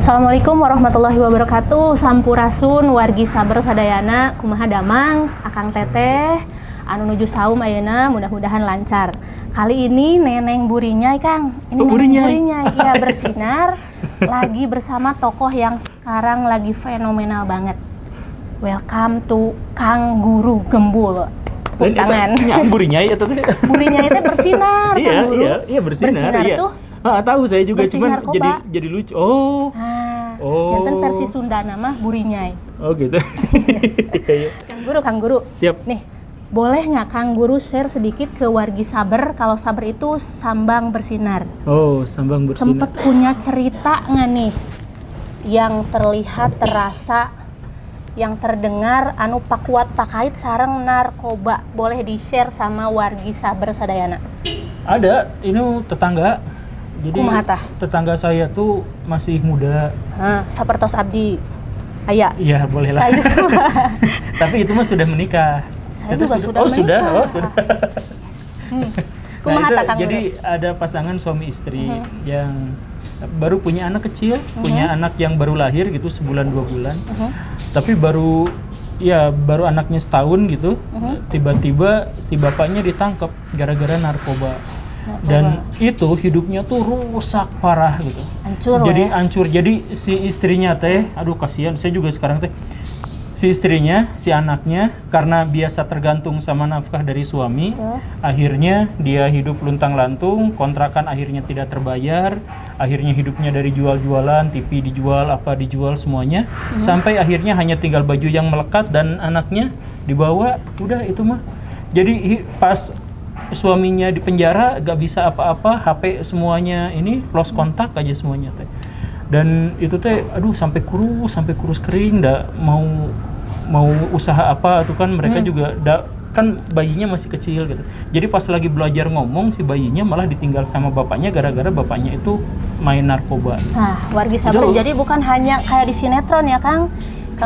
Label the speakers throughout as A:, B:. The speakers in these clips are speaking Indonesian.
A: Assalamualaikum warahmatullahi wabarakatuh. Sampurasun wargi sabar sadayana kumaha damang akang teteh anu nuju saum ayeuna mudah-mudahan lancar. Kali ini Neneng Burinyai Kang. Ini Neneng Burinyai ya bersinar lagi bersama tokoh yang sekarang lagi fenomenal banget. Welcome to Kang Guru Gembul. Tepuk tangan.
B: Burinyai atau tuh?
A: Burinyai teh bersinar Kang Guru.
B: Iya bersinar.
A: Bersinar
B: iya.
A: tuh
B: Tahu saya juga
A: bersinar
B: cuman jadi lucu. Oh.
A: Janten versi Sunda nama Burinyai.
B: Oh gitu.
A: Kang Guru.
B: Siap.
A: Nih, boleh nggak Kang Guru share sedikit ke wargi sabar kalau sabar itu sambang bersinar?
B: Oh, sambang bersinar.
A: Sempet punya cerita nggak nih yang terlihat, terasa, yang terdengar anu pakuat pakait sareng narkoba? Boleh di-share sama wargi sabar sadayana.
B: Ada, ini tetangga. Jadi tetangga saya tuh masih muda.
A: Sapertos abdi. Aya.
B: Iya, boleh lah.
A: Saya juga.
B: Tapi itu mah sudah menikah.
A: Saya juga sudah
B: menikah. Sudah.
A: Kumaha
B: itu,
A: Kang
B: jadi ada pasangan suami istri yang baru punya anak kecil, punya anak yang baru lahir gitu sebulan 2 bulan. Tapi baru anaknya setahun gitu, tiba-tiba si bapaknya ditangkap gara-gara narkoba. Dan itu hidupnya tuh rusak parah gitu. Hancur. Jadi si istrinya teh, aduh kasihan, saya juga sekarang teh. Si istrinya, si anaknya karena biasa tergantung sama nafkah dari suami, akhirnya dia hidup luntang-lantung, kontrakan akhirnya tidak terbayar, akhirnya hidupnya dari jual-jualan, TV dijual semuanya, sampai akhirnya hanya tinggal baju yang melekat dan anaknya dibawa, udah itu mah. Jadi pas suaminya di penjara gak bisa apa-apa, HP semuanya ini lost kontak aja semuanya teh. Dan itu teh aduh sampai kurus kering, ndak mau usaha apa tuh kan mereka juga kan bayinya masih kecil gitu. Jadi pas lagi belajar ngomong si bayinya malah ditinggal sama bapaknya gara-gara bapaknya itu main narkoba.
A: Nah, wargi sabar jadi bukan hanya kayak di sinetron ya Kang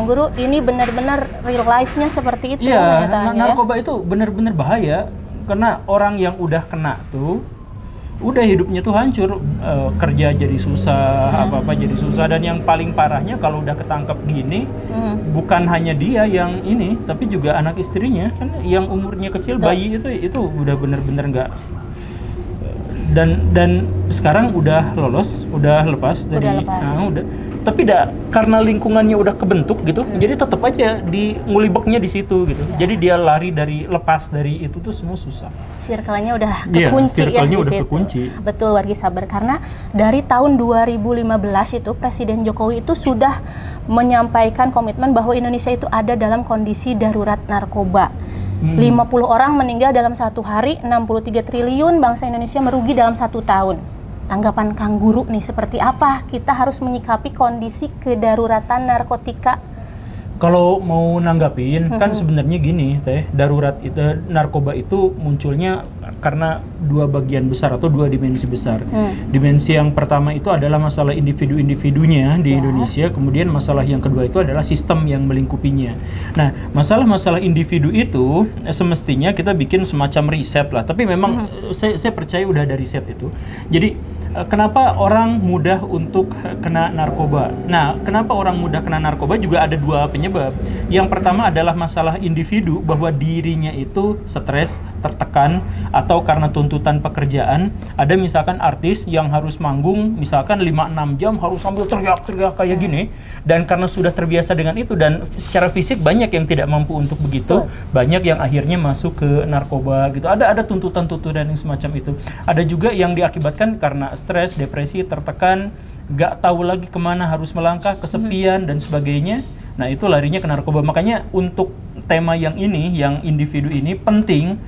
A: Guru, ini benar-benar real life-nya seperti itu.
B: Iya, narkoba itu benar-benar bahaya. Karena orang yang udah kena tuh, udah hidupnya tuh hancur, kerja jadi susah, apa-apa jadi susah, dan yang paling parahnya kalau udah ketangkep gini, bukan hanya dia yang ini, tapi juga anak istrinya, kan yang umurnya kecil, bayi itu udah bener-bener nggak, dan sekarang udah lolos, udah lepas dari, tapi karena lingkungannya udah kebentuk gitu, jadi tetap aja ngulibeknya di situ gitu. Jadi dia lari lepas dari itu tuh semua susah.
A: Circle-nya udah kekunci ya di situ. Betul wargi sabar, karena dari tahun 2015 itu Presiden Jokowi itu sudah menyampaikan komitmen bahwa Indonesia itu ada dalam kondisi darurat narkoba. 50 orang meninggal dalam 1 hari, 63 triliun bangsa Indonesia merugi dalam 1 tahun. Tanggapan Kang Guru nih seperti apa kita harus menyikapi kondisi kedaruratan narkotika?
B: Kalau mau nanggapin kan sebenarnya gini teh, darurat itu narkoba itu munculnya karena 2 bagian besar atau 2 dimensi besar. Dimensi yang pertama itu adalah masalah individu-individunya di Indonesia, kemudian masalah yang kedua itu adalah sistem yang melingkupinya. Nah, masalah-masalah individu itu semestinya kita bikin semacam riset lah, tapi memang saya percaya udah ada riset itu. Jadi kenapa orang mudah untuk kena narkoba? Nah, kenapa orang mudah kena narkoba juga ada 2 penyebab. Yang pertama adalah masalah individu, bahwa dirinya itu stres, tertekan, atau karena tuntutan pekerjaan. Ada misalkan artis yang harus manggung, misalkan 5-6 jam harus sambil teriak-teriak kayak gini, dan karena sudah terbiasa dengan itu, dan secara fisik banyak yang tidak mampu untuk begitu, banyak yang akhirnya masuk ke narkoba gitu. Ada tuntutan-tuntutan yang semacam itu. Ada juga yang diakibatkan karena stres, depresi, tertekan, gak tahu lagi kemana harus melangkah, kesepian dan sebagainya. Nah itu larinya ke narkoba. Makanya untuk tema yang ini, yang individu ini penting,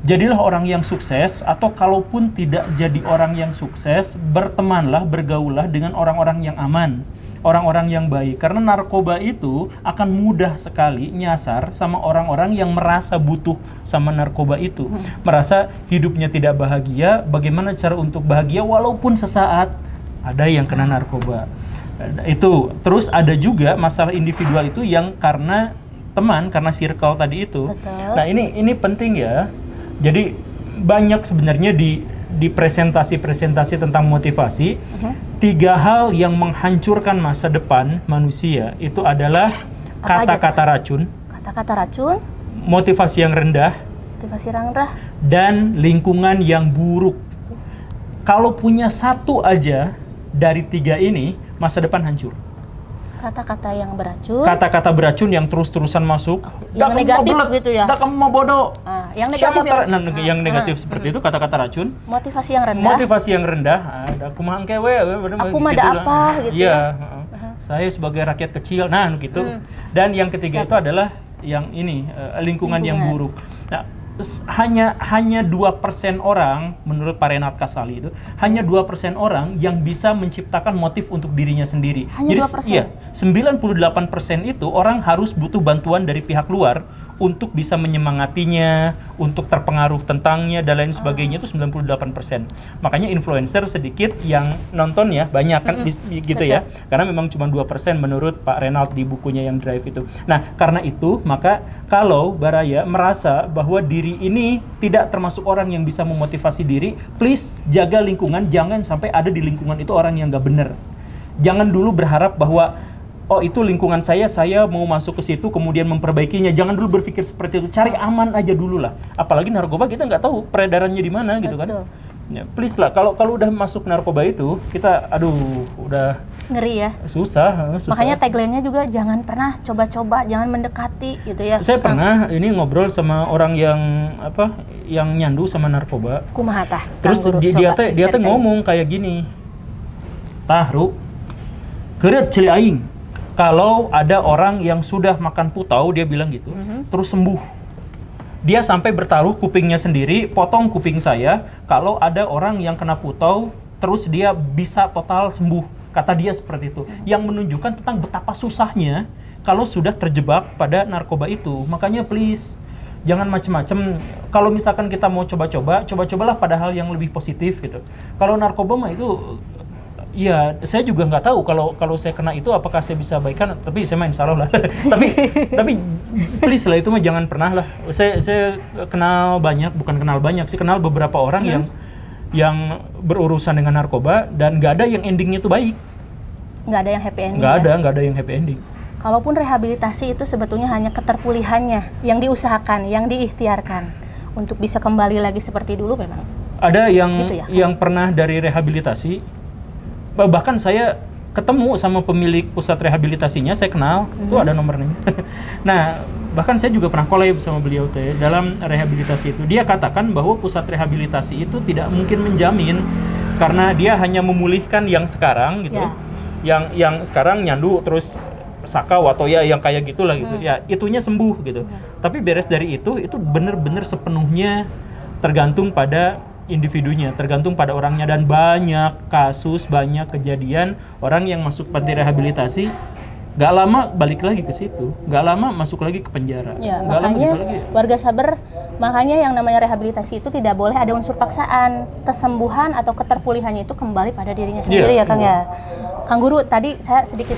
B: jadilah orang yang sukses, atau kalaupun tidak jadi orang yang sukses, bertemanlah, bergaullah dengan orang-orang yang aman, orang-orang yang baik. Karena narkoba itu akan mudah sekali nyasar sama orang-orang yang merasa butuh sama narkoba itu. Merasa hidupnya tidak bahagia, bagaimana cara untuk bahagia walaupun sesaat. Ada yang kena narkoba. Itu. Terus ada juga masalah individual itu yang karena teman, karena circle tadi itu.
A: Betul.
B: Nah ini penting ya. Jadi banyak sebenarnya di presentasi-presentasi tentang motivasi, 3 hal yang menghancurkan masa depan manusia itu adalah kata-kata racun, motivasi yang rendah, dan lingkungan yang buruk. Kalau punya satu aja dari 3 ini, masa depan hancur.
A: Kata-kata yang beracun.
B: Kata-kata beracun yang terus-terusan masuk.
A: Yang negatif gitu ya.
B: Dah kamu mau bodoh.
A: Yang negatif
B: yang negatif seperti itu kata-kata racun.
A: Motivasi yang rendah.
B: Motivasi yang rendah. Ada aku mah kewe.
A: Aku mah ada apa gitu ya.
B: Saya sebagai rakyat kecil. Nah, gitu. Dan yang ketiga itu adalah yang ini, lingkungan yang buruk. Nah, hanya 2% orang, menurut Pak Renat Kasali itu, hanya 2% orang yang bisa menciptakan motif untuk dirinya sendiri.
A: Hanya
B: Jadi 98% itu orang harus butuh bantuan dari pihak luar untuk bisa menyemangatinya, untuk terpengaruh tentangnya dan lain sebagainya. Itu 98%. Makanya influencer sedikit yang nonton ya, banyak kan gitu ya. Karena memang cuma 2% menurut Pak Renat di bukunya yang Drive itu. Nah, karena itu maka kalau Baraya merasa bahwa diri ini tidak termasuk orang yang bisa memotivasi diri, please jaga lingkungan, jangan sampai ada di lingkungan itu orang yang nggak benar. Jangan dulu berharap bahwa oh itu lingkungan saya mau masuk ke situ kemudian memperbaikinya. Jangan dulu berpikir seperti itu. Cari aman aja dulu lah. Apalagi narkoba kita nggak tahu peredarannya di mana gitu kan. Ya, please lah, kalau udah masuk narkoba itu kita udah
A: ngeri ya.
B: Susah.
A: Makanya tagline-nya juga jangan pernah coba-coba, jangan mendekati gitu ya.
B: Saya pernah ini ngobrol sama orang yang nyandu sama narkoba.
A: Kumaha tah?
B: Terus dia teh ngomong kayak gini. Tahru, keureut ceuli aing. Kalau ada orang yang sudah makan putau, dia bilang gitu, terus sembuh. Dia sampai bertaruh kupingnya sendiri, potong kuping saya, kalau ada orang yang kena putau, terus dia bisa total sembuh. Kata dia seperti itu. Yang menunjukkan tentang betapa susahnya kalau sudah terjebak pada narkoba itu. Makanya please, jangan macem-macem. Kalau misalkan kita mau coba-cobalah pada hal yang lebih positif gitu. Kalau narkoba mah itu, ya, saya juga nggak tahu kalau saya kena itu apakah saya bisa baikan, tapi saya main salah lah. tapi please lah, itu mah jangan pernah lah. Saya kenal beberapa orang yang berurusan dengan narkoba dan nggak ada yang endingnya itu baik.
A: Nggak ada yang happy ending.
B: Nggak ada yang happy ending.
A: Kalaupun rehabilitasi itu sebetulnya hanya keterpulihannya yang diusahakan, yang diikhtiarkan untuk bisa kembali lagi seperti dulu memang. Ada
B: yang pernah dari rehabilitasi. Bahkan saya ketemu sama pemilik pusat rehabilitasinya, saya kenal, itu ada nomornya. Nah, bahkan saya juga pernah collab sama beliau dalam rehabilitasi itu. Dia katakan bahwa pusat rehabilitasi itu tidak mungkin menjamin karena dia hanya memulihkan yang sekarang gitu. Yang sekarang nyandu terus sakau atau ya yang kayak gitulah gitu. Ya, itunya sembuh gitu. Tapi beres dari itu benar-benar sepenuhnya tergantung pada individunya, tergantung pada orangnya, dan banyak kasus, banyak kejadian orang yang masuk panti rehabilitasi gak lama balik lagi ke situ, gak lama masuk lagi ke penjara.
A: Ya, makanya warga Sabar, makanya yang namanya rehabilitasi itu tidak boleh ada unsur paksaan. Kesembuhan atau keterpulihannya itu kembali pada dirinya sendiri ya Kang ya. Kang Guru, tadi saya sedikit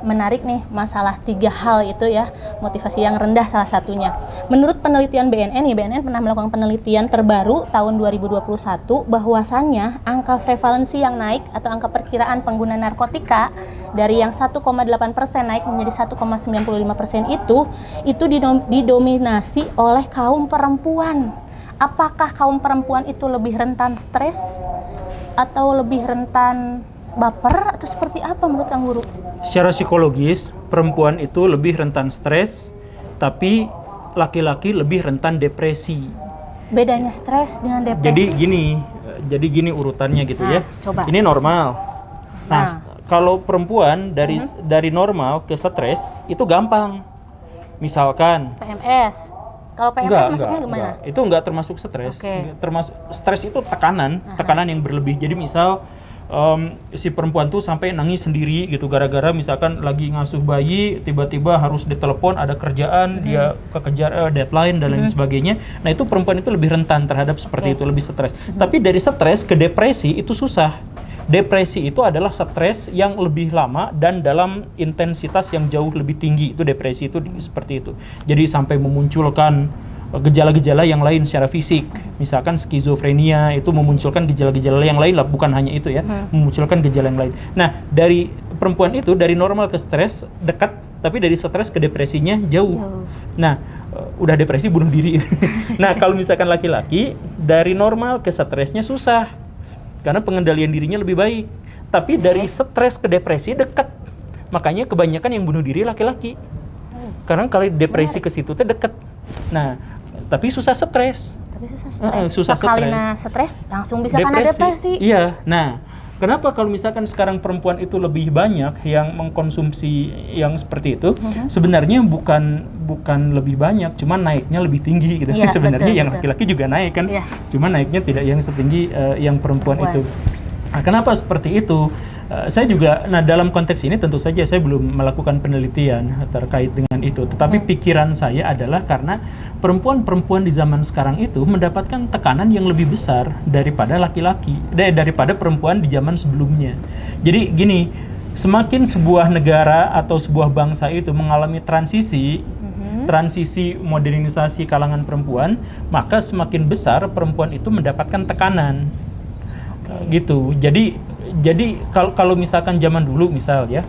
A: menarik nih masalah 3 hal itu ya, motivasi yang rendah salah satunya. Menurut penelitian BNN pernah melakukan penelitian terbaru tahun 2021 bahwasannya angka prevalensi yang naik atau angka perkiraan pengguna narkotika dari yang 1,8% naik menjadi 1,95% itu didominasi oleh kaum perempuan. Apakah kaum perempuan itu lebih rentan stres atau lebih rentan baper atau seperti apa menurut Kang Guru?
B: Secara psikologis, perempuan itu lebih rentan stres, tapi laki-laki lebih rentan depresi.
A: Bedanya stres dengan depresi?
B: Jadi gini urutannya gitu ya.
A: Coba.
B: Ini normal. Nah, kalau perempuan dari normal ke stres itu gampang. Misalkan
A: PMS. Kalau PMS masuknya gimana?
B: Itu nggak termasuk stres. Termasuk stres itu tekanan yang berlebih. Jadi misal si perempuan tuh sampai nangis sendiri gitu gara-gara misalkan lagi ngasuh bayi, tiba-tiba harus ditelepon ada kerjaan, dia kekejar deadline dan lain sebagainya. Nah, itu perempuan itu lebih rentan terhadap seperti itu, lebih stres. Tapi dari stres ke depresi itu susah. Depresi itu adalah stres yang lebih lama dan dalam intensitas yang jauh lebih tinggi. Itu depresi itu seperti itu. Jadi sampai memunculkan gejala-gejala yang lain secara fisik. Misalkan skizofrenia itu memunculkan gejala-gejala yang lain lah, bukan hanya itu ya, memunculkan gejala yang lain. Nah, dari perempuan itu dari normal ke stres dekat, tapi dari stres ke depresinya jauh. Nah, udah depresi bunuh diri. Nah, kalau misalkan laki-laki dari normal ke stresnya susah karena pengendalian dirinya lebih baik. Tapi dari stres ke depresi dekat. Makanya kebanyakan yang bunuh diri laki-laki. Karena kalau depresi ke situ tuh dekat. Nah, tapi susah stres. Susah
A: stres langsung bisa kena depresi.
B: Iya. Nah, kenapa kalau misalkan sekarang perempuan itu lebih banyak yang mengkonsumsi yang seperti itu? Sebenarnya bukan lebih banyak, cuma naiknya lebih tinggi gitu. Ya, sebenarnya yang laki-laki juga naik kan. Ya. Cuma naiknya tidak yang setinggi yang perempuan itu. Nah, kenapa seperti itu? Saya juga, nah dalam konteks ini tentu saja saya belum melakukan penelitian terkait dengan itu. Tetapi pikiran saya adalah karena perempuan-perempuan di zaman sekarang itu mendapatkan tekanan yang lebih besar daripada laki-laki, daripada perempuan di zaman sebelumnya. Jadi gini, semakin sebuah negara atau sebuah bangsa itu mengalami transisi modernisasi kalangan perempuan, maka semakin besar perempuan itu mendapatkan tekanan. Gitu. Jadi kalau misalkan zaman dulu misal ya,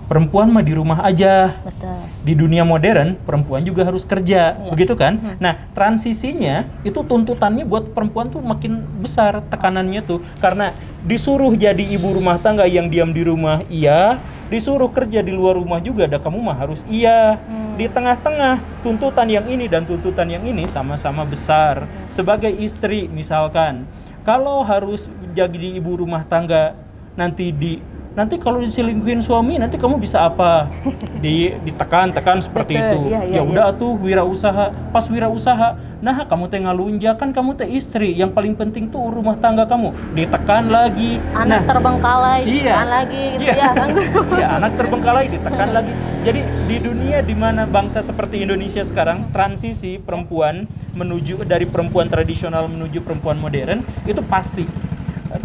B: perempuan mah di rumah aja.
A: Betul.
B: Di dunia modern perempuan juga harus kerja, begitu kan? Nah, transisinya itu tuntutannya buat perempuan tuh makin besar tekanannya tuh, karena disuruh jadi ibu rumah tangga yang diam di rumah iya, disuruh kerja di luar rumah juga, kamu mah harus iya. Di tengah-tengah tuntutan yang ini dan tuntutan yang ini sama-sama besar. Sebagai istri misalkan, kalau harus jadi ibu rumah tangga, nanti kalau diselingkuhin suami, nanti kamu bisa apa? Ditekan seperti itu. Ya udah tuh wirausaha. Pas wirausaha, nah kamu teh ngalunjak kan, kamu teh istri. Yang paling penting tuh rumah tangga kamu. Ditekan lagi.
A: Anak terbengkalai, ditekan lagi gitu ya kan?
B: Iya, anak terbengkalai, ditekan lagi. Jadi di dunia di mana bangsa seperti Indonesia sekarang, transisi perempuan dari perempuan tradisional menuju perempuan modern, itu pasti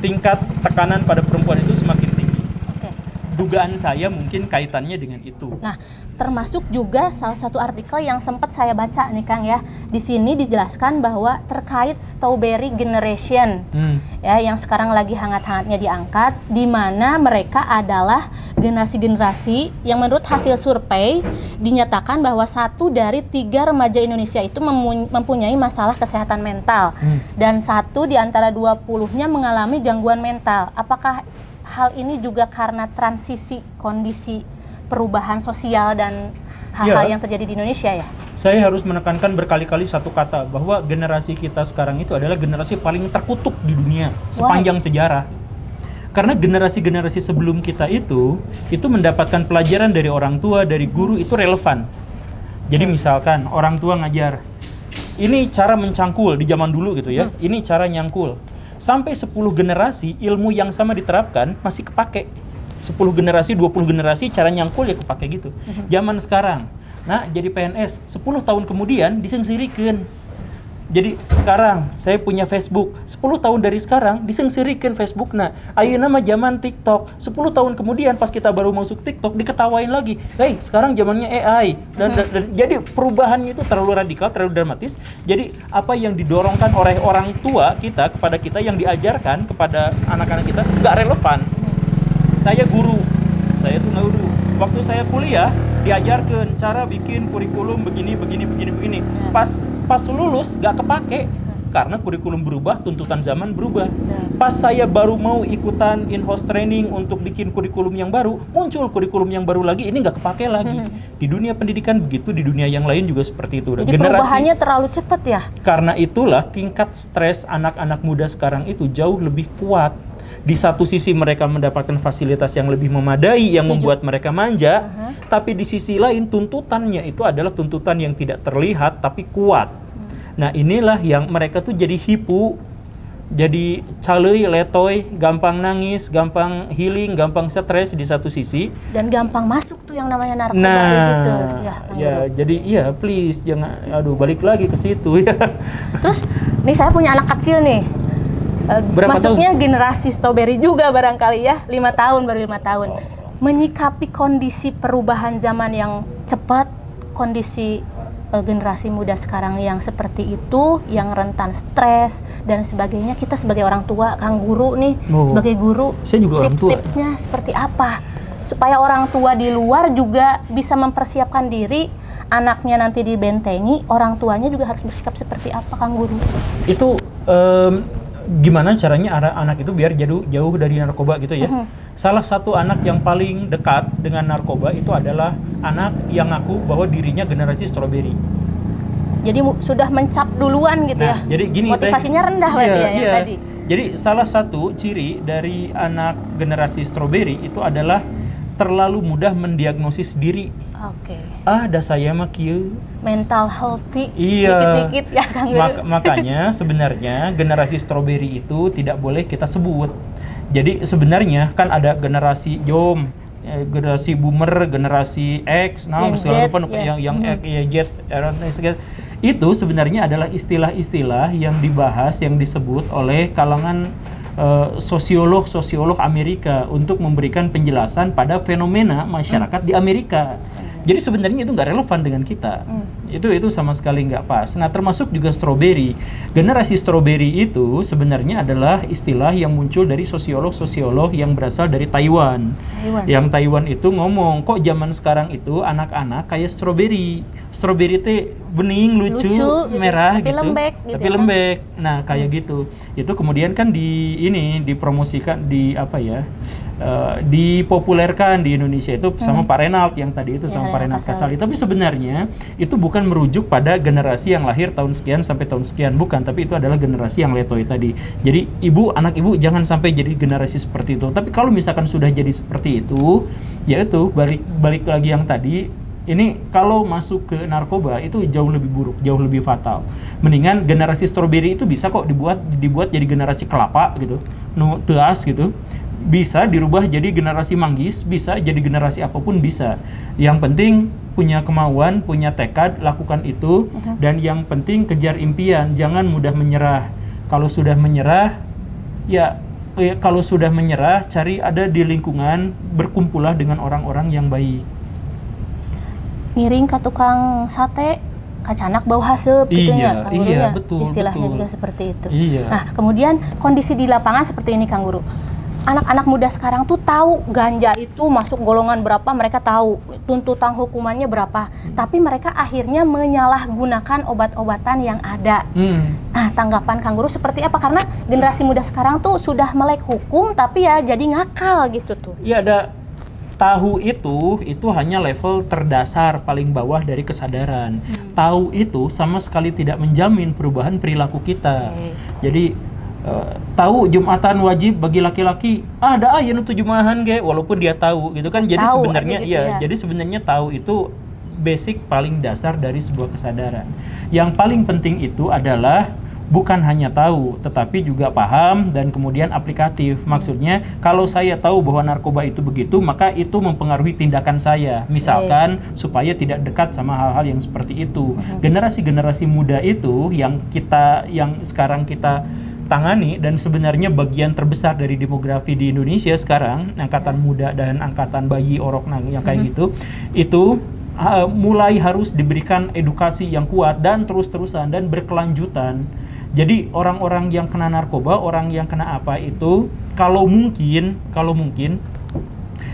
B: tingkat tekanan pada perempuan itu semakin tinggi. Dugaan saya mungkin kaitannya dengan itu.
A: Nah, termasuk juga salah satu artikel yang sempat saya baca nih Kang ya. Di sini dijelaskan bahwa terkait strawberry generation ya, yang sekarang lagi hangat-hangatnya diangkat, di mana mereka adalah generasi-generasi yang menurut hasil survei dinyatakan bahwa 1 dari 3 remaja Indonesia itu mempunyai masalah kesehatan mental, dan 1 di antara 20-nya mengalami gangguan mental. Apakah hal ini juga karena transisi kondisi perubahan sosial dan hal-hal yang terjadi di Indonesia ya?
B: Saya harus menekankan berkali-kali satu kata, bahwa generasi kita sekarang itu adalah generasi paling terkutuk di dunia sepanjang sejarah. Karena generasi-generasi sebelum kita itu mendapatkan pelajaran dari orang tua, dari guru, itu relevan. Jadi misalkan orang tua ngajar, ini cara mencangkul di zaman dulu gitu ya, ini cara nyangkul. Sampai 10 generasi ilmu yang sama diterapkan masih kepake. 10 generasi, 20 generasi cara nyangkul ya kepake gitu. Zaman sekarang, nah jadi PNS 10 tahun kemudian disengsirikeun. Jadi sekarang saya punya Facebook, 10 tahun dari sekarang disengsirikeun Facebook. Nah, ayeuna mah zaman TikTok. 10 tahun kemudian pas kita baru masuk TikTok diketawain lagi. Hey, sekarang zamannya AI. Dan jadi perubahannya itu terlalu radikal, terlalu dramatis. Jadi apa yang didorongkan oleh orang tua kita kepada kita, yang diajarkan kepada anak-anak kita nggak relevan. Saya guru, saya tuh guru. Waktu saya kuliah diajarkan cara bikin kurikulum begini. Pas lulus nggak kepake karena kurikulum berubah, tuntutan zaman berubah. Pas saya baru mau ikutan in-house training untuk bikin kurikulum yang baru, muncul kurikulum yang baru lagi, ini nggak kepake lagi. Di dunia pendidikan begitu, di dunia yang lain juga seperti itu.
A: Jadi perubahannya terlalu cepat ya?
B: Karena itulah tingkat stres anak-anak muda sekarang itu jauh lebih kuat. Di satu sisi mereka mendapatkan fasilitas yang lebih memadai yang membuat mereka manja, tapi di sisi lain tuntutannya itu adalah tuntutan yang tidak terlihat tapi kuat. Nah, inilah yang mereka tuh jadi hipu, jadi caleuy, letoy, gampang nangis, gampang healing, gampang stres di satu sisi,
A: dan gampang masuk tuh yang namanya narkoba di situ.
B: Jadi please jangan balik lagi ke situ ya.
A: Terus nih saya punya anak kecil nih. Masuknya tahun? Generasi strawberry juga barangkali ya, 5 tahun, baru 5 tahun. Menyikapi kondisi perubahan zaman yang cepat, kondisi generasi muda sekarang yang seperti itu, yang rentan stres dan sebagainya, kita sebagai orang tua, Kang Guru nih, sebagai guru,
B: saya juga orang tua.
A: Tips-tipsnya seperti apa? Supaya orang tua di luar juga bisa mempersiapkan diri, anaknya nanti dibentengi, orang tuanya juga harus bersikap seperti apa, Kang Guru?
B: Itu gimana caranya anak itu biar jauh dari narkoba gitu ya? Salah satu anak yang paling dekat dengan narkoba itu adalah anak yang ngaku bahwa dirinya generasi stroberi.
A: Jadi sudah mencap duluan gitu ya?
B: Jadi gini,
A: motivasinya rendah berarti ya, yang tadi?
B: Jadi salah satu ciri dari anak generasi stroberi itu adalah terlalu mudah mendiagnosis diri.
A: Oke.
B: Dah saya mah kieu.
A: Mental healthy,
B: iya.
A: dikit-dikit ya Kang Guru.
B: Makanya sebenarnya generasi stroberi itu tidak boleh kita sebut. Jadi sebenarnya kan ada generasi Yom, generasi Boomer, generasi X, yang Z, itu sebenarnya adalah istilah-istilah yang dibahas, yang disebut oleh kalangan sosiolog Amerika untuk memberikan penjelasan pada fenomena masyarakat di Amerika. Jadi sebenarnya itu nggak relevan dengan kita. Itu sama sekali nggak pas. Nah, termasuk juga strawberry. Generasi strawberry itu sebenarnya adalah istilah yang muncul dari sosiolog yang berasal dari Taiwan. Yang Taiwan itu ngomong, kok zaman sekarang itu anak-anak kayak strawberry. Strawberry teh bening, lucu merah
A: tapi
B: gitu.
A: Lembek,
B: tapi lembek. Nah, kayak gitu. Itu kemudian kan dipromosikan dipopulerkan di Indonesia itu sama Pak Renald yang tadi itu sama Pak Renald Kasali. Tapi sebenarnya itu bukan merujuk pada generasi yang lahir tahun sekian sampai tahun sekian, bukan, tapi itu adalah generasi yang letoy tadi. Jadi anak ibu jangan sampai jadi generasi seperti itu. Tapi kalau misalkan sudah jadi seperti itu, yaitu balik lagi yang tadi, ini kalau masuk ke narkoba itu jauh lebih buruk, jauh lebih fatal. Mendingan generasi strawberry itu bisa kok dibuat jadi generasi kelapa gitu, teas gitu. Bisa dirubah jadi generasi manggis, bisa jadi generasi apapun bisa. Yang penting punya kemauan, punya tekad, lakukan itu. Dan yang penting kejar impian, jangan mudah menyerah. Kalau sudah menyerah, cari ada di lingkungan, berkumpulah dengan orang-orang yang baik.
A: Ngiring ke tukang sate, kacanak bau haseup gitu ya, Kang Guru ya.
B: Betul,
A: istilahnya
B: betul.
A: juga seperti itu.
B: Iya.
A: Nah, kemudian kondisi di lapangan seperti ini, Kang Guru. Anak-anak muda sekarang tuh tahu ganja itu masuk golongan berapa, mereka tahu tuntutan hukumannya berapa, tapi mereka akhirnya menyalahgunakan obat-obatan yang ada. Nah, tanggapan Kang Guru seperti apa? Karena generasi muda sekarang tuh sudah melek hukum, tapi ya jadi ngakal gitu tuh.
B: Iya, ada tahu itu hanya level terdasar paling bawah dari kesadaran. Tahu itu sama sekali tidak menjamin perubahan perilaku kita. Jadi tahu Jumatan wajib bagi laki-laki, ada aya nu Jumahan ge, walaupun dia tahu gitu kan. Jadi sebenarnya jadi sebenarnya tahu itu basic paling dasar dari sebuah kesadaran. Yang paling penting itu adalah bukan hanya tahu, tetapi juga paham dan kemudian aplikatif. Maksudnya, kalau saya tahu bahwa narkoba itu begitu, maka itu mempengaruhi tindakan saya. Misalkan, supaya tidak dekat sama hal-hal yang seperti itu. Generasi-generasi muda itu yang sekarang kita tangani, dan sebenarnya bagian terbesar dari demografi di Indonesia sekarang, angkatan muda dan angkatan bayi orok yang kayak gitu, itu mulai harus diberikan edukasi yang kuat dan terus-terusan dan berkelanjutan. Jadi orang-orang yang kena narkoba, orang yang kena apa itu, kalau mungkin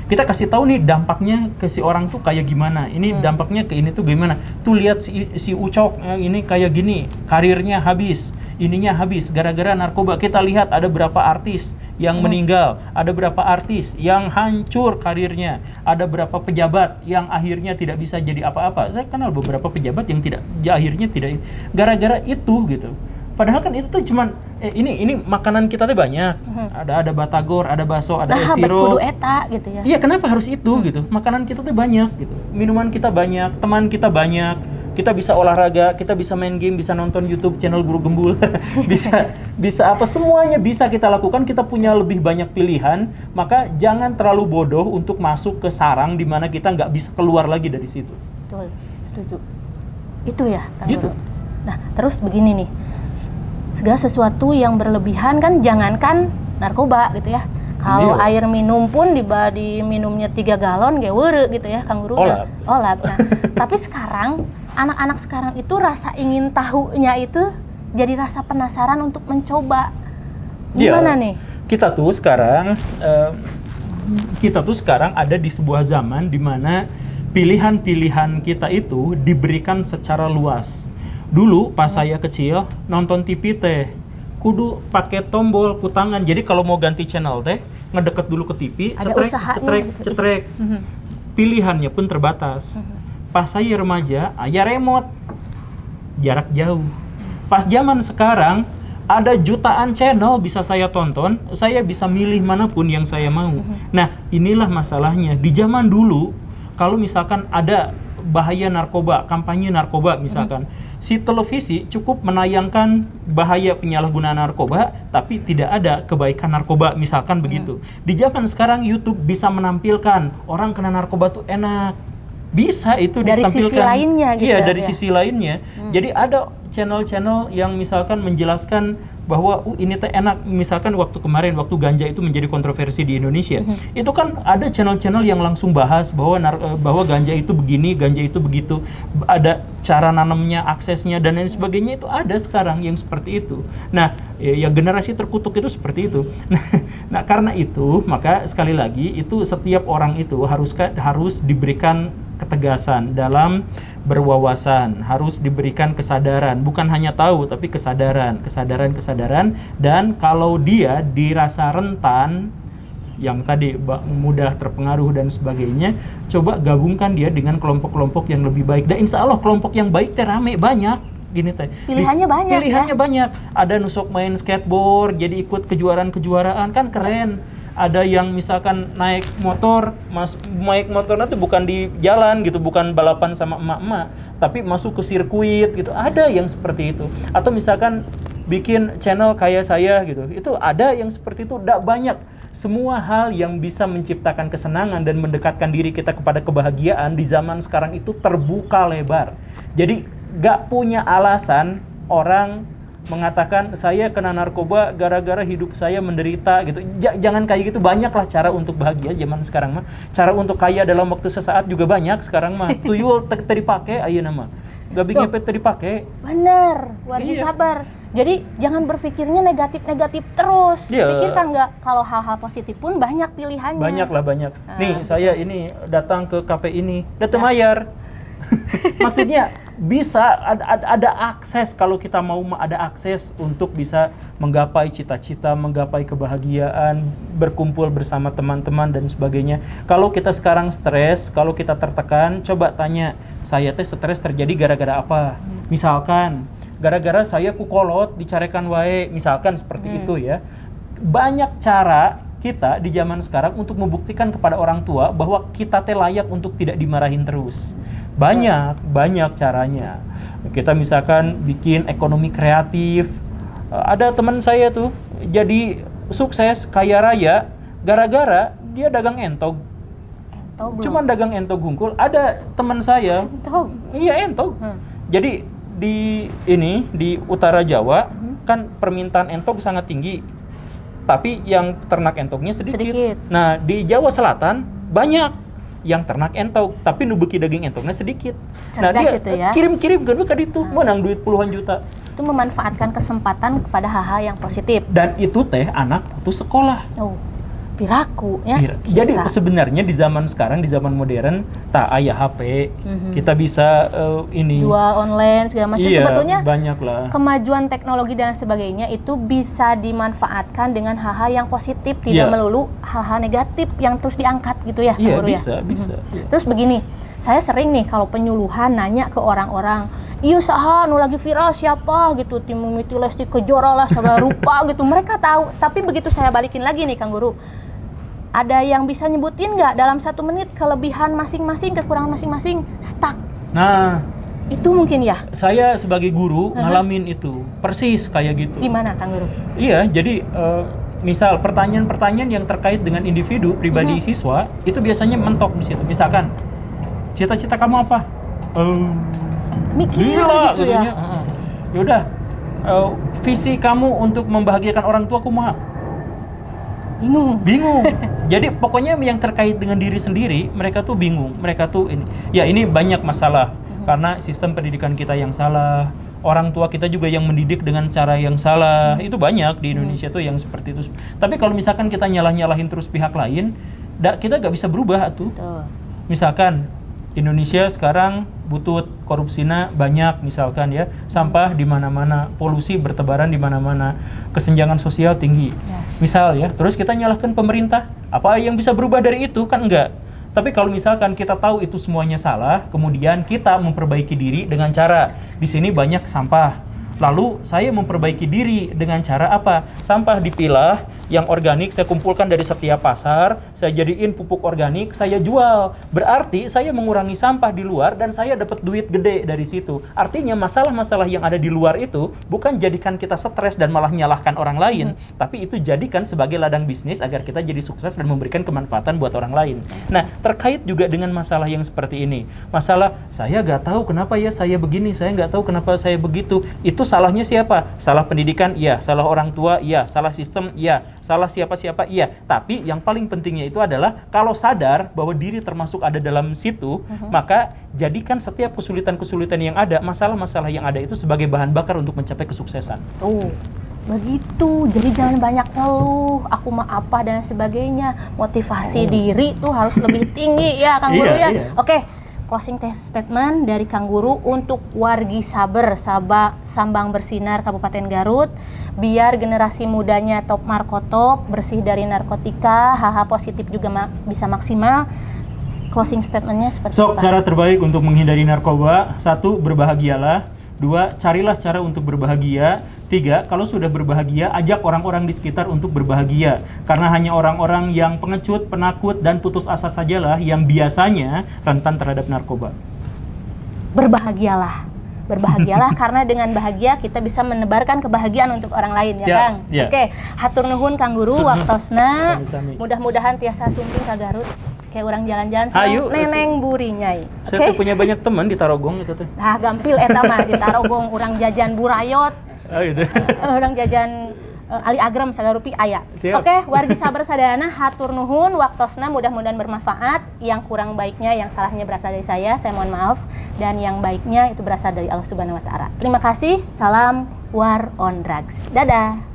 B: kita kasih tahu nih dampaknya ke si orang tuh kayak gimana. Ini dampaknya ke ini tuh gimana. Tuh lihat si Ucok ini kayak gini, karirnya habis, ininya habis gara-gara narkoba. Kita lihat ada berapa artis yang meninggal, ada berapa artis yang hancur karirnya, ada berapa pejabat yang akhirnya tidak bisa jadi apa-apa. Saya kenal beberapa pejabat yang akhirnya tidak gara-gara itu gitu. Padahal kan itu tuh cuman ini makanan kita tuh banyak. Ada batagor, ada bakso, ada esiro.
A: Kudu eta gitu ya.
B: Iya, kenapa harus itu gitu? Makanan kita tuh banyak gitu. Minuman kita banyak, teman kita banyak. Kita bisa olahraga, kita bisa main game, bisa nonton YouTube channel Guru Gembul. bisa apa semuanya bisa kita lakukan. Kita punya lebih banyak pilihan, maka jangan terlalu bodoh untuk masuk ke sarang di mana kita nggak bisa keluar lagi dari situ.
A: Betul, setuju. Itu ya, Kang
B: gitu.
A: Guru. Nah, terus begini nih. Segala sesuatu yang berlebihan kan, jangankan narkoba gitu ya. Kalau air minum pun diminumnya 3 galon ge weureu gitu ya, Kang Guru.
B: Olap.
A: Nah, tapi sekarang anak-anak sekarang itu rasa ingin tahunya itu jadi rasa penasaran untuk mencoba. Gimana nih?
B: Kita tuh sekarang ada di sebuah zaman di mana pilihan-pilihan kita itu diberikan secara luas. Dulu pas saya kecil nonton TV teh kudu pakai tombol kutangan. Jadi kalau mau ganti channel teh ngedeket dulu ke TV, cetrek. Pilihannya pun terbatas. Pas saya remaja, ya remote, jarak jauh. Pas zaman sekarang, ada jutaan channel bisa saya tonton, saya bisa milih manapun yang saya mau. Nah, inilah masalahnya. Di zaman dulu, kalau misalkan ada bahaya narkoba, kampanye narkoba misalkan, si televisi cukup menayangkan bahaya penyalahgunaan narkoba, tapi tidak ada kebaikan narkoba, misalkan begitu. Di zaman sekarang YouTube bisa menampilkan orang kena narkoba tuh enak. Bisa itu
A: dari
B: ditampilkan.
A: Sisi lainnya gitu.
B: Iya, dari sisi lainnya. Jadi ada channel-channel yang misalkan menjelaskan bahwa ini teh enak. Misalkan waktu kemarin waktu ganja itu menjadi kontroversi di Indonesia. Itu kan ada channel-channel yang langsung bahas bahwa ganja itu begini, ganja itu begitu. Ada cara nanamnya, aksesnya dan lain sebagainya, itu ada sekarang yang seperti itu. Nah, ya generasi terkutuk itu seperti itu. Nah, karena itu maka sekali lagi itu setiap orang itu harus diberikan ketegasan dalam berwawasan, harus diberikan kesadaran, bukan hanya tahu tapi kesadaran, dan kalau dia dirasa rentan yang tadi mudah terpengaruh dan sebagainya, coba gabungkan dia dengan kelompok-kelompok yang lebih baik. Dan insya Allah kelompok yang baik teh rame, banyak gini teh.
A: Pilihannya banyak.
B: Ada nusuk main skateboard, jadi ikut kejuaraan kan keren. Ada yang misalkan naik motornya tuh bukan di jalan gitu, bukan balapan sama emak-emak, tapi masuk ke sirkuit gitu. Ada yang seperti itu. Atau misalkan bikin channel kayak saya gitu. Itu ada yang seperti itu, tidak banyak. Semua hal yang bisa menciptakan kesenangan dan mendekatkan diri kita kepada kebahagiaan di zaman sekarang itu terbuka lebar. Jadi gak punya alasan orang mengatakan saya kena narkoba gara-gara hidup saya menderita gitu. Jangan kayak gitu. Banyaklah cara untuk bahagia zaman sekarang mah. Cara untuk kaya dalam waktu sesaat juga banyak sekarang mah. Tuyul terdipakai ayeuna mah. Gabi ngepet terdipakai.
A: Bener, wargi sabar. Jadi jangan berpikirnya negatif-negatif terus. Pikirkan nggak kalau hal-hal positif pun banyak pilihannya.
B: Banyak. Nih saya ini datang ke kafe ini, datang mayar. Maksudnya bisa ada akses, kalau kita mau ada akses untuk bisa menggapai cita-cita, menggapai kebahagiaan, berkumpul bersama teman-teman dan sebagainya. Kalau kita sekarang stres, kalau kita tertekan, coba tanya, saya teh stres terjadi gara-gara apa? Misalkan gara-gara saya kukolot dicarekan wae, misalkan seperti itu ya. Banyak cara kita di zaman sekarang untuk membuktikan kepada orang tua bahwa kita teh layak untuk tidak dimarahin terus. Banyak caranya. Kita misalkan bikin ekonomi kreatif. Ada teman saya tuh jadi sukses kaya raya gara-gara dia dagang entog. Cuman dagang entog hungkul. Ada teman saya.
A: Entog.
B: Iya, entog. Jadi di utara Jawa kan permintaan entog sangat tinggi. Tapi yang ternak entognya sedikit. Nah, di Jawa Selatan banyak yang ternak entog, tapi nu beuki daging entognya sedikit.
A: Cerdas
B: nah, dia
A: itu ya.
B: Kirim-kirim kan ka ditu, menang duit puluhan juta.
A: Itu memanfaatkan kesempatan kepada hal-hal yang positif.
B: Dan itu teh anak putus sekolah.
A: Piraku ya.
B: Jadi sebenarnya di zaman sekarang, di zaman modern, tak aya HP, kita bisa
A: jual online segala macam.
B: Iya,
A: sebetulnya
B: banyak lah.
A: Kemajuan teknologi dan sebagainya itu bisa dimanfaatkan dengan hal-hal yang positif, tidak melulu hal-hal negatif yang terus diangkat gitu ya.
B: Iya, bisa.
A: Terus begini, saya sering nih kalau penyuluhan nanya ke orang-orang, iya saha nu lagi viral siapa gitu, tim Mimiti Lesti Kejora lah segala rupa gitu, mereka tahu. Tapi begitu saya balikin lagi nih Kang Guru, ada yang bisa nyebutin nggak dalam 1 menit kelebihan masing-masing, kekurangan masing-masing, stuck?
B: Nah,
A: itu mungkin ya.
B: Saya sebagai guru ngalamin itu persis kayak gitu.
A: Gimana Kang Guru?
B: Iya, jadi misal pertanyaan-pertanyaan yang terkait dengan individu pribadi siswa itu biasanya mentok di situ. Misalkan, cita-cita kamu apa?
A: Mikir
B: gila,
A: gitu ya.
B: Yaudah, visi kamu untuk membahagiakan orang tua kumaha? Bingung. Jadi pokoknya yang terkait dengan diri sendiri, mereka tuh bingung. Mereka tuh ini. Ya ini banyak masalah. karena sistem pendidikan kita yang salah, orang tua kita juga yang mendidik dengan cara yang salah. Itu banyak di Indonesia tuh yang seperti itu. Tapi kalau misalkan kita nyalah-nyalahin terus pihak lain, kita nggak bisa berubah tuh. Misalkan Indonesia sekarang butut, korupsinya banyak misalkan ya, sampah di mana-mana, polusi bertebaran di mana-mana, kesenjangan sosial tinggi. Misal ya, terus kita nyalahkan pemerintah, apa yang bisa berubah dari itu? Kan enggak. Tapi kalau misalkan kita tahu itu semuanya salah, kemudian kita memperbaiki diri dengan cara di sini banyak sampah. Lalu saya memperbaiki diri dengan cara apa? Sampah dipilah, yang organik saya kumpulkan dari setiap pasar, saya jadiin pupuk organik, saya jual. Berarti saya mengurangi sampah di luar dan saya dapat duit gede dari situ. Artinya masalah-masalah yang ada di luar itu bukan jadikan kita stres dan malah nyalahkan orang lain, tapi itu jadikan sebagai ladang bisnis agar kita jadi sukses dan memberikan kemanfaatan buat orang lain. Nah, terkait juga dengan masalah yang seperti ini. Masalah saya nggak tahu kenapa ya saya begini, saya nggak tahu kenapa saya begitu. Itu salahnya siapa? Salah pendidikan? Iya. Salah orang tua? Iya. Salah sistem? Iya. Salah siapa-siapa? Iya. Tapi yang paling pentingnya itu adalah kalau sadar bahwa diri termasuk ada dalam situ, maka jadikan setiap kesulitan-kesulitan yang ada, masalah-masalah yang ada itu sebagai bahan bakar untuk mencapai kesuksesan.
A: Begitu. Jadi jangan banyak ngeluh, aku mah apa dan sebagainya. Motivasi diri tuh harus lebih tinggi ya, Kang Guru ya. Oke. Closing statement dari Kang Guru untuk wargi Saber, Sambang Bersinar Kabupaten Garut, biar generasi mudanya top markotop, bersih dari narkotika, hal-hal positif juga bisa maksimal. Closing statementnya seperti apa?
B: Cara terbaik untuk menghindari narkoba: 1. Berbahagialah. 2. Carilah cara untuk berbahagia. 3. Kalau sudah berbahagia, ajak orang-orang di sekitar untuk berbahagia. Karena hanya orang-orang yang pengecut, penakut, dan putus asa sajalah yang biasanya rentan terhadap narkoba.
A: Berbahagialah. Berbahagialah karena dengan bahagia kita bisa menebarkan kebahagiaan untuk orang lain.
B: Siap,
A: ya Kang?
B: ya.
A: Oke, hatur nuhun Kang Guru waktosna. Mudah-mudahan tiasa sumping ka Garut. Kayak orang jalan-jalan sama neneng burinyai.
B: Saya tuh punya banyak teman di Tarogong itu tuh.
A: Nah, gampil eta mah di Tarogong orang jajan burayot.
B: Gitu.
A: Orang jajan Ali Agram sagarupi aya. Oke, wargi Saber sadayana hatur nuhun waktosna, mudah-mudahan bermanfaat. Yang kurang baiknya, yang salahnya berasal dari saya mohon maaf, dan yang baiknya itu berasal dari Allah Subhanahu wa taala. Terima kasih. Salam War on Drugs. Dadah.